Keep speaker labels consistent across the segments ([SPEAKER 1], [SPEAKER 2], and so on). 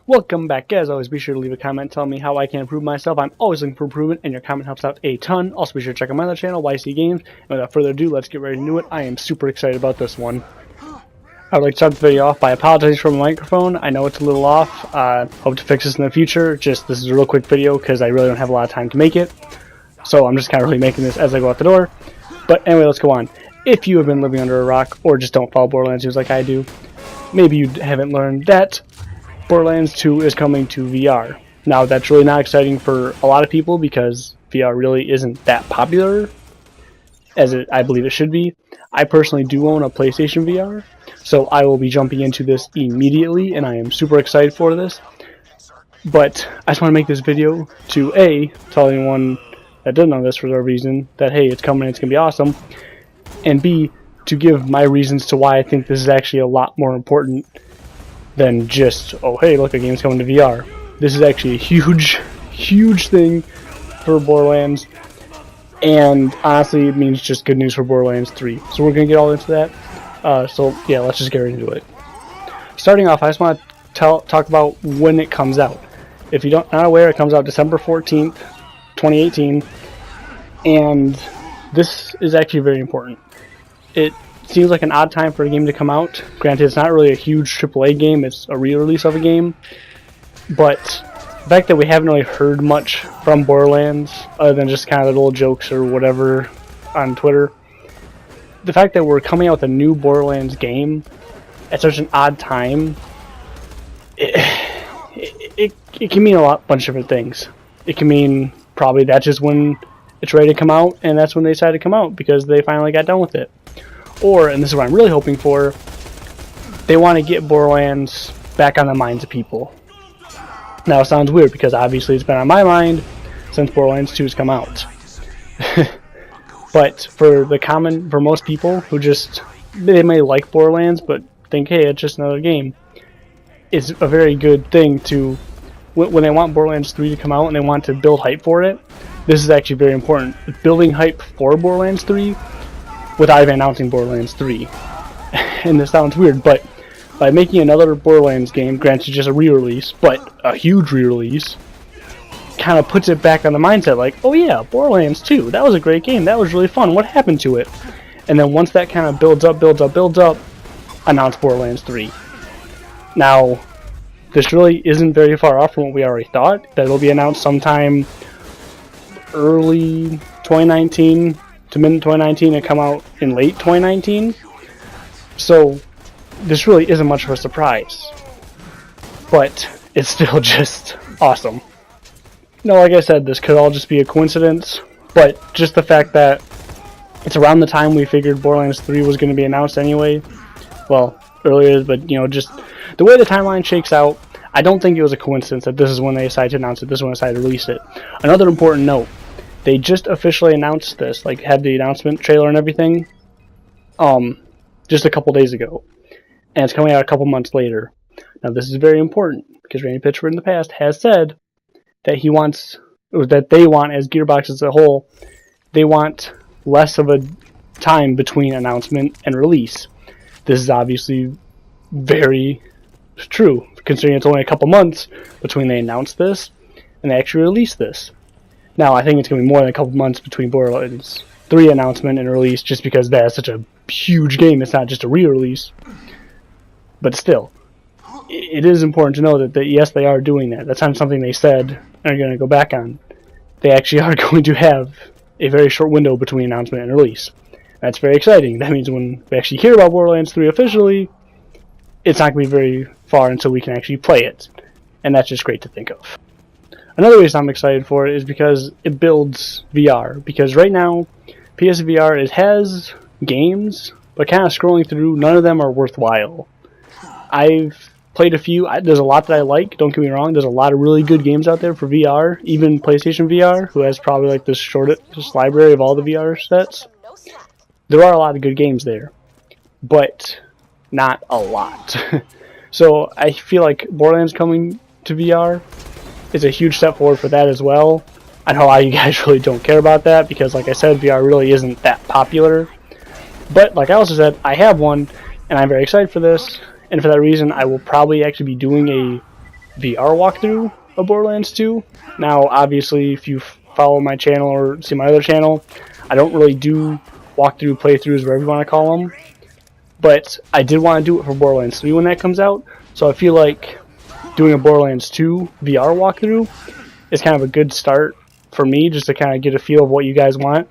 [SPEAKER 1] Welcome back, guys. Always be sure to leave a comment telling me how I can improve myself. I'm always looking for improvement, and your comment helps out a ton. Also, be sure to check out my other channel, YC Games. And without further ado, let's get ready to do it. I am super excited about this one. I would like to start the video off by apologizing for my microphone. I know it's a little off. Hope to fix this in the future. This is a real quick video because I really don't have a lot of time to make it. So I'm just kind of really making this as I go out the door. But anyway, let's go on. If you have been living under a rock or just don't follow Borderlands news like I do, maybe you haven't learned that Borderlands 2 is coming to VR. Now, that's really not exciting for a lot of people because VR really isn't that popular as I believe it should be. I personally do own a PlayStation VR, so I will be jumping into this immediately, and I am super excited for this. But I just want to make this video to A, tell anyone that doesn't know this for whatever reason, that hey, it's coming, it's going to be awesome, and B, to give my reasons to why I think this is actually a lot more important than just, oh hey, look, a game's coming to VR. This is actually a huge thing for Borderlands, and honestly it means just good news for Borderlands 3. So we're going to get all into that. So yeah, let's just get right into it. Starting off, I just want to talk about when it comes out. If you're not aware, it comes out December 14th, 2018, and this is actually very important. It seems like an odd time for a game to come out. Granted, it's not really a huge AAA game, it's a re-release of a game, but the fact that we haven't really heard much from Borderlands, other than just kind of little jokes or whatever on Twitter, the fact that we're coming out with a new Borderlands game at such an odd time, it can mean bunch of different things. It can mean probably that's just when it's ready to come out, and that's when they decided to come out, because they finally got done with it. Or, and this is what I'm really hoping for, they want to get Borderlands back on the minds of people. Now it sounds weird because obviously it's been on my mind since Borderlands 2 has come out. But for most people who they may like Borderlands but think, hey, it's just another game, it's a very good thing to, when they want Borderlands 3 to come out and they want to build hype for it, this is actually very important. Building hype for Borderlands 3 without even announcing Borderlands 3. And this sounds weird, but by making another Borderlands game, granted just a re-release, but a huge re-release, kind of puts it back on the mindset like, oh yeah, Borderlands 2, that was a great game, that was really fun, what happened to it? And then once that kind of builds up, announce Borderlands 3. Now, this really isn't very far off from what we already thought, that it'll be announced sometime early 2019 to mid-2019 and come out in late 2019. So this really isn't much of a surprise, but it's still just awesome. Like I said, this could all just be a coincidence, but just the fact that it's around the time we figured Borderlands 3 was going to be announced anyway, well, earlier, but just the way the timeline shakes out, I don't think it was a coincidence that this is when they decided to announce it, this is when they decided to release it. Another important note, they just officially announced this, had the announcement trailer and everything, just a couple days ago. And it's coming out a couple months later. Now this is very important, because Randy Pitchford in the past has said that they want, as Gearbox as a whole, they want less of a time between announcement and release. This is obviously very true, considering it's only a couple months between they announced this and they actually released this. Now, I think it's going to be more than a couple months between Borderlands 3 announcement and release, just because that is such a huge game. It's not just a re-release. But still, it is important to know that yes, they are doing that. That's not something they said and are going to go back on. They actually are going to have a very short window between announcement and release. That's very exciting. That means when we actually hear about Borderlands 3 officially, it's not going to be very far until we can actually play it. And that's just great to think of. Another reason I'm excited for it is because it builds VR. Because right now, PSVR, it has games, but kind of scrolling through, none of them are worthwhile. I've played a few. There's a lot that I like, don't get me wrong. There's a lot of really good games out there for VR. Even PlayStation VR, who has probably the shortest library of all the VR sets. There are a lot of good games there, but not a lot. So I feel like Borderlands coming to VR is a huge step forward for that as well. I know a lot of you guys really don't care about that because, like I said, VR really isn't that popular. But like I also said, I have one, and I'm very excited for this. And for that reason, I will probably actually be doing VR walkthrough of Borderlands 2. Now, obviously, if you follow my channel or see my other channel, I don't really do walkthrough playthroughs, whatever you want to call them. But I did want to do it for Borderlands 3 when that comes out, so I feel like doing a Borderlands 2 VR walkthrough is kind of a good start for me, just to kind of get a feel of what you guys want.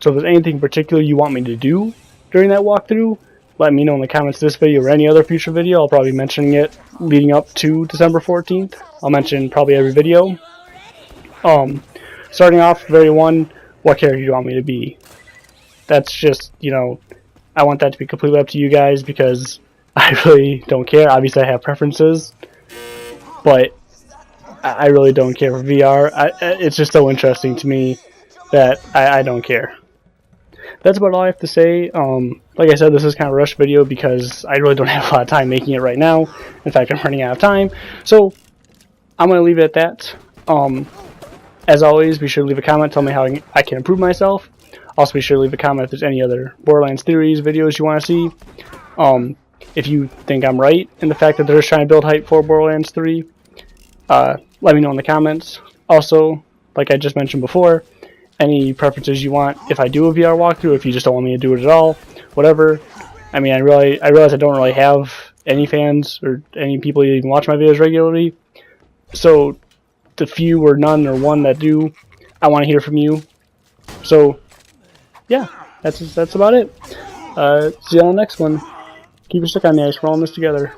[SPEAKER 1] So if there's anything particular you want me to do during that walkthrough, let me know in the comments of this video or any other future video. I'll probably be mentioning it leading up to December 14th. I'll mention probably every video. Starting off, very one, what character do you want me to be? That's just, you know, I want that to be completely up to you guys because I really don't care. Obviously, I have preferences, but I really don't care for VR. It's just so interesting to me that I don't care. That's about all I have to say. Like I said, this is kind of a rush video because I really don't have a lot of time making it right now. In fact, I'm running out of time. So I'm going to leave it at that. As always, be sure to leave a comment. Tell me how I can improve myself. Also, be sure to leave a comment if there's any other Borderlands theories, videos you want to see. If you think I'm right in the fact that they're just trying to build hype for Borderlands 3, let me know in the comments. Also, like I just mentioned before, any preferences you want if I do a VR walkthrough, if you just don't want me to do it at all, whatever. I mean, I realize I don't really have any fans or any people that even watch my videos regularly. So the few or none or one that do, I want to hear from you. So yeah, that's about it. See you on the next one. Keep your stick on the ice. We're all in this together.